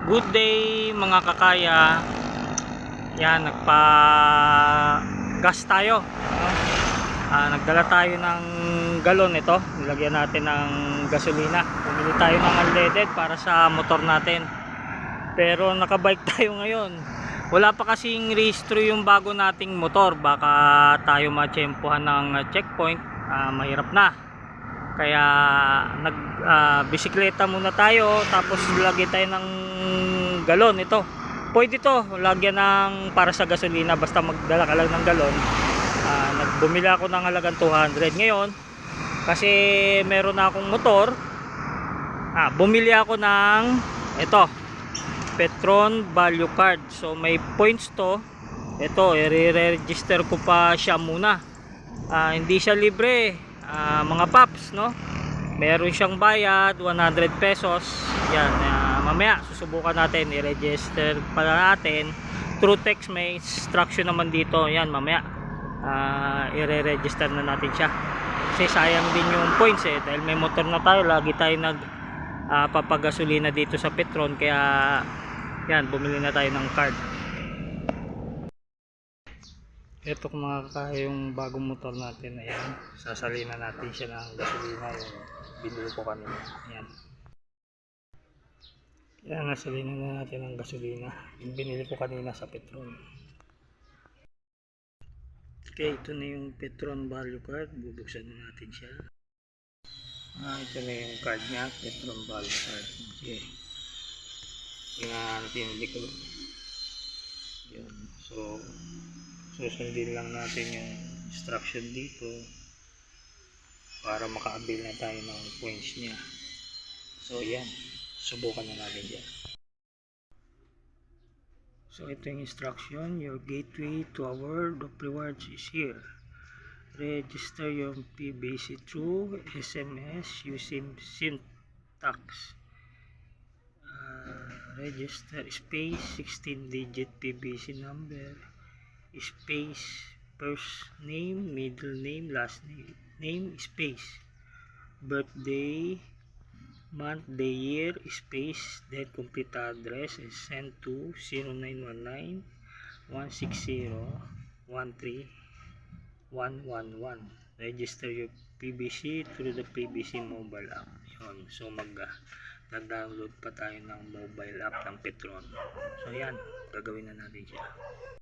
Good day mga kakaya. Yan, nagpa-gas tayo. Nagdala tayo ng galon ito. Nilagyan natin ng gasolina. Bumili tayo ng unleaded para sa motor natin. Pero nakabike tayo ngayon. Wala pa kasing rehistro yung bago nating motor. Baka tayo matsyempohan ng checkpoint. Mahirap na. Kaya bisikleta muna tayo, tapos lagyan tayo ng galon ito. Pwede to lagyan ng para sa gasolina, basta magdala ka lang ng galon. Nagbumili ako ng halagang 200 ngayon kasi meron na akong motor. Bumili ako ng ito, Petron Value Card. So may points to. Ito, i-register ko pa siya muna. Hindi siya libre. Mga paps, no? Meron siyang bayad 100 pesos. Yan, mamaya susubukan natin, i-register pala natin through text. May instruction naman dito. Yan, mamaya i-register na natin siya kasi sayang din yung points dahil may motor na tayo, lagi tayo papagasolina dito sa Petron. Kaya yan, bumili na tayo ng card. Ito mga kakaya, yung bagong motor natin. Ayan, sasalina natin siya ng gasolina, yung binili ko kanina. Ayan, nasalina na natin ng gasolina yung binili ko kanina sa Petron. Okay, ito na yung Petron Value Card. Bubuksan na natin siya. Ito na yung card niya, Petron Value Card. Okay, tingnan natin yung likod. Ayan, so susundin lang natin yung instruction dito para maka-avail na tayo ng points niya. So yan, subukan na natin yan. So ito yung instruction. Your gateway to our world of rewards is here. Register your PBC through SMS using syntax. Register space 16-digit PBC number space first name, middle name, last name space birthday, month, day, year space then complete address is sent to 0919 160 13111. Register your PBC through the PBC mobile app. Yun. So mag-download pa tayo ng mobile app ng Petron. So yan, gagawin na natin siya.